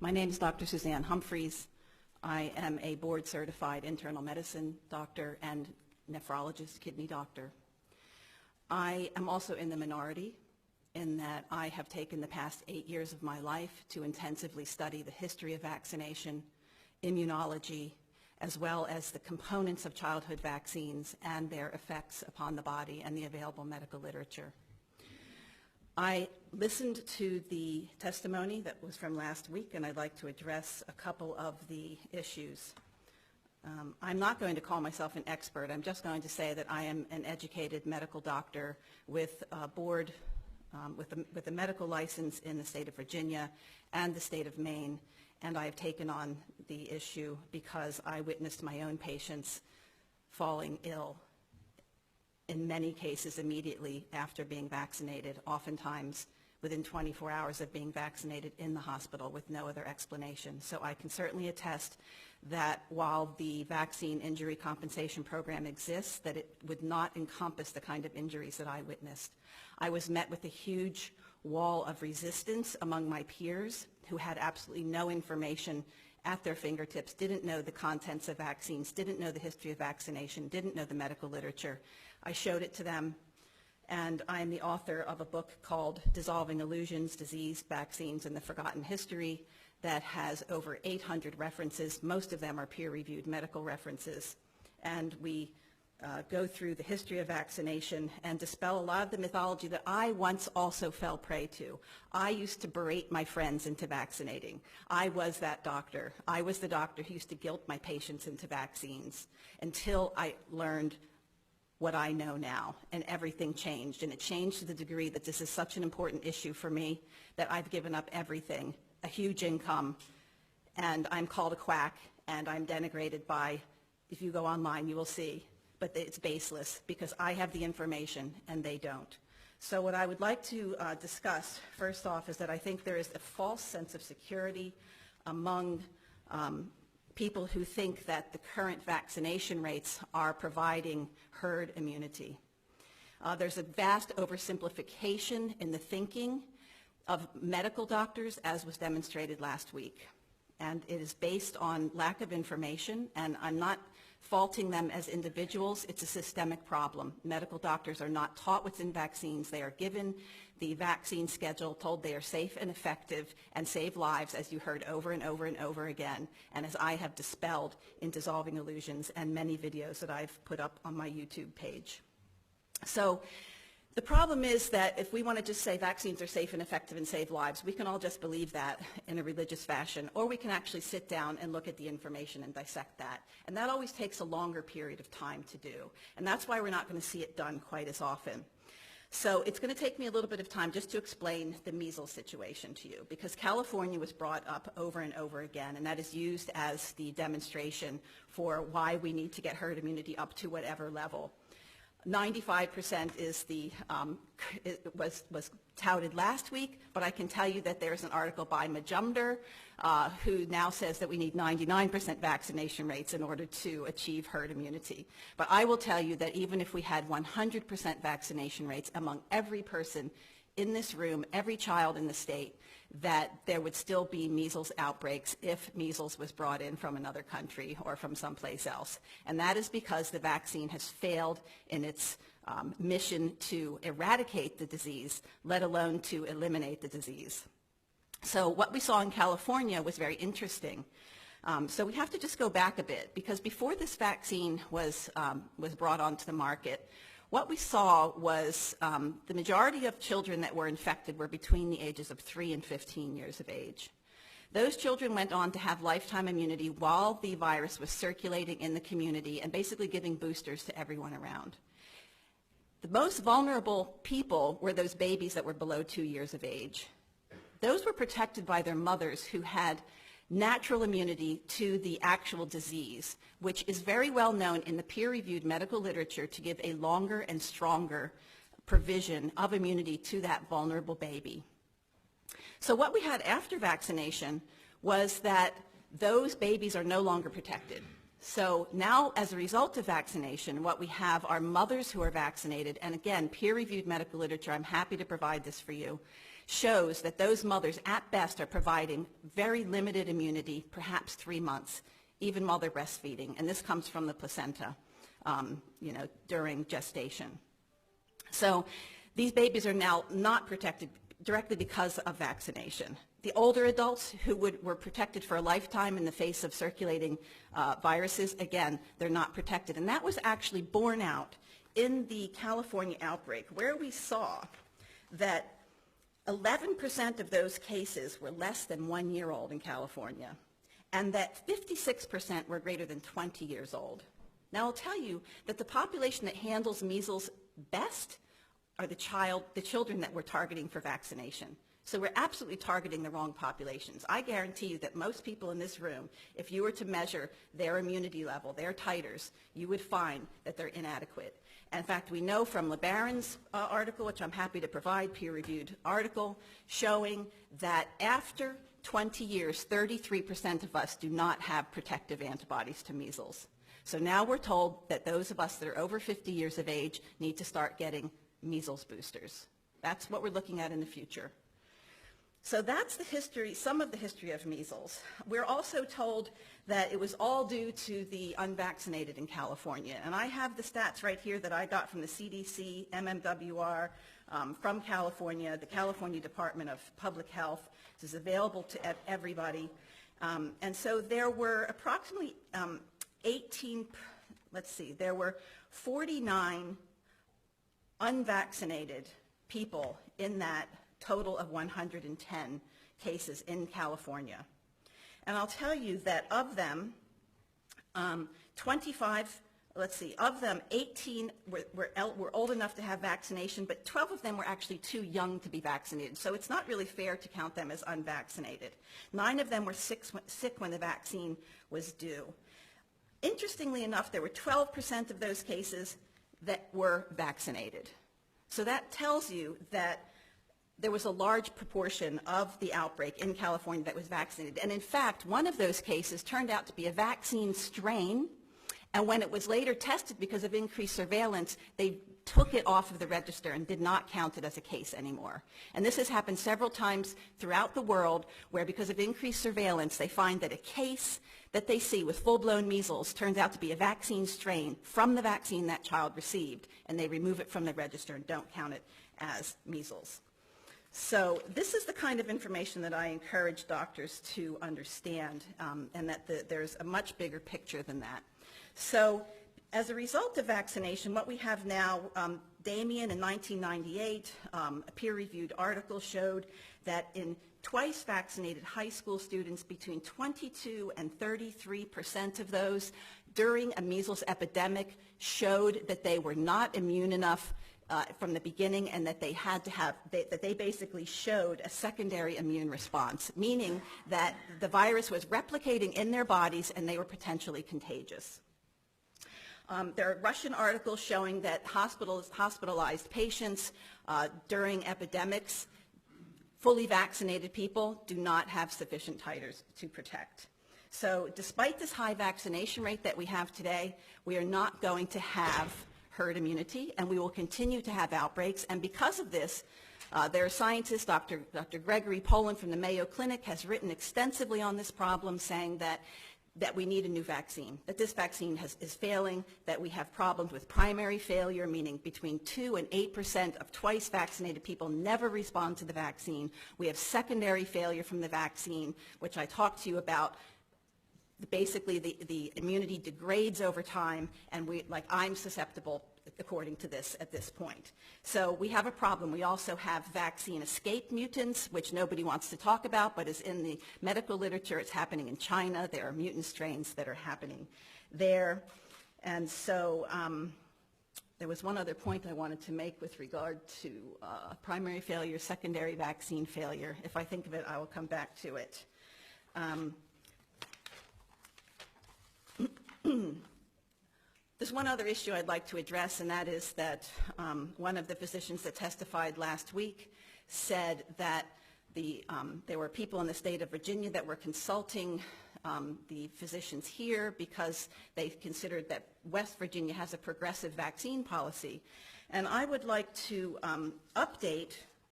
My name is Dr. Suzanne Humphries. I am a board-certified internal medicine doctor and nephrologist, kidney doctor. I am also in the minority in that I have taken the past 8 years of my life to intensively study the history of vaccination, immunology, as well as the components of childhood vaccines and their effects upon the body and the available medical literature. I listened to the testimony that was from last week, and I'd like to address a couple of the issues. I'm not going to call myself an expert. I'm just going to say that I am an educated medical doctor with a board, with a medical license in the state of Virginia and the state of Maine, and I have taken on the issue because I witnessed my own patients falling ill in many cases immediately after being vaccinated, oftentimes within 24 hours of being vaccinated in the hospital with no other explanation. So I can certainly attest that while the vaccine injury compensation program exists, that it would not encompass the kind of injuries that I witnessed. I was met with a huge wall of resistance among my peers who had absolutely no information at their fingertips, didn't know the contents of vaccines, didn't know the history of vaccination, didn't know the medical literature. I showed it to them, and I'm the author of a book called Dissolving Illusions, Disease, Vaccines, and the Forgotten History that has over 800 references. Most of them are peer-reviewed medical references, and we go through the history of vaccination and dispel a lot of the mythology that I once also fell prey to. I used to berate my friends into vaccinating. I was that doctor. I was the doctor who used to guilt my patients into vaccines until I learned what I know now, and everything changed. And it changed to the degree that this is such an important issue for me that I've given up everything, a huge income, and I'm called a quack, and I'm denigrated by, if you go online, you will see, but it's baseless because I have the information and they don't. So what I would like to discuss first off is that I think there is a false sense of security among people who think that the current vaccination rates are providing herd immunity. There's a vast oversimplification in the thinking of medical doctors, as was demonstrated last week. And it is based on lack of information, and I'm not faulting them as individuals. It's a systemic problem. Medical doctors are not taught what's in vaccines. They are given the vaccine schedule, told they are safe and effective and save lives, as you heard over and over and over again, and as I have dispelled in Dissolving Illusions and many videos that I've put up on my YouTube page. So the problem is that if we want to just say vaccines are safe and effective and save lives, we can all just believe that in a religious fashion, or we can actually sit down and look at the information and dissect that. And that always takes a longer period of time to do. And that's why we're not going to see it done quite as often. So it's going to take me a little bit of time just to explain the measles situation to you, because California was brought up over and over again, and that is used as the demonstration for why we need to get herd immunity up to whatever level. 95% is was touted last week, but I can tell you that there's an article by Majumder who now says that we need 99% vaccination rates in order to achieve herd immunity. But I will tell you that even if we had 100% vaccination rates among every person in this room, every child in the state, that there would still be measles outbreaks if measles was brought in from another country or from someplace else. And that is because the vaccine has failed in its mission to eradicate the disease, let alone to eliminate the disease. So what we saw in California was very interesting. So we have to just go back a bit, because before this vaccine was brought onto the market, what we saw was the majority of children that were infected were between the ages of 3 and 15 years of age. Those children went on to have lifetime immunity while the virus was circulating in the community and basically giving boosters to everyone around. The most vulnerable people were those babies that were below 2 years of age. Those were protected by their mothers who had natural immunity to the actual disease, which is very well known in the peer-reviewed medical literature to give a longer and stronger provision of immunity to that vulnerable baby. So what we had after vaccination was that those babies are no longer protected. So now, as a result of vaccination, what we have are mothers who are vaccinated, and again, peer-reviewed medical literature, I'm happy to provide this for you, shows that those mothers at best are providing very limited immunity, perhaps 3 months, even while they're breastfeeding. And this comes from the placenta, during gestation. So these babies are now not protected directly because of vaccination. The older adults who were protected for a lifetime in the face of circulating viruses, again, they're not protected. And that was actually borne out in the California outbreak, where we saw that 11% of those cases were less than 1 year old in California, and that 56% were greater than 20 years old. Now, I'll tell you that the population that handles measles best are the children that we're targeting for vaccination. So we're absolutely targeting the wrong populations. I guarantee you that most people in this room, if you were to measure their immunity level, their titers, you would find that they're inadequate. And in fact, we know from LeBaron's article, which I'm happy to provide, peer-reviewed article, showing that after 20 years, 33% of us do not have protective antibodies to measles. So now we're told that those of us that are over 50 years of age need to start getting measles boosters. That's what we're looking at in the future. So that's the history, some of the history of measles. We're also told that it was all due to the unvaccinated in California. And I have the stats right here that I got from the CDC, MMWR, from California, the California Department of Public Health. This is available to everybody. And so there were approximately there were 49 unvaccinated people in that total of 110 cases in California. And I'll tell you that of them, 18 were old enough to have vaccination, but 12 of them were actually too young to be vaccinated. So it's not really fair to count them as unvaccinated. 9 of them were sick when the vaccine was due. Interestingly enough, there were 12% of those cases that were vaccinated. So that tells you that there was a large proportion of the outbreak in California that was vaccinated. And in fact, one of those cases turned out to be a vaccine strain, and when it was later tested because of increased surveillance, they took it off of the register and did not count it as a case anymore. And this has happened several times throughout the world where because of increased surveillance, they find that a case that they see with full-blown measles turns out to be a vaccine strain from the vaccine that child received, and they remove it from the register and don't count it as measles. So this is the kind of information that I encourage doctors to understand, and that there's a much bigger picture than that. So as a result of vaccination, what we have now, Damien in 1998, a peer-reviewed article showed that in twice vaccinated high school students, between 22 and 33% of those during a measles epidemic showed that they were not immune enough from the beginning, and that they had to have, that they basically showed a secondary immune response, meaning that the virus was replicating in their bodies and they were potentially contagious. There are Russian articles showing that hospitalized patients during epidemics, fully vaccinated people do not have sufficient titers to protect. So despite this high vaccination rate that we have today, we are not going to have herd immunity, and we will continue to have outbreaks. And because of this, there are scientists, Dr. Gregory Poland from the Mayo Clinic has written extensively on this problem, saying that we need a new vaccine, that this vaccine is failing, that we have problems with primary failure, meaning between 2 and 8% of twice vaccinated people never respond to the vaccine. We have secondary failure from the vaccine, which I talked to you about. Basically, the immunity degrades over time, and I'm susceptible according to this at this point. So we have a problem. We also have vaccine escape mutants, which nobody wants to talk about, but is in the medical literature. It's happening in China. There are mutant strains that are happening there. And so there was one other point I wanted to make with regard to primary failure, secondary vaccine failure. If I think of it, I will come back to it. There's one other issue I'd like to address, and that is that one of the physicians that testified last week said that there were people in the state of Virginia that were consulting the physicians here because they considered that West Virginia has a progressive vaccine policy. And I would like to update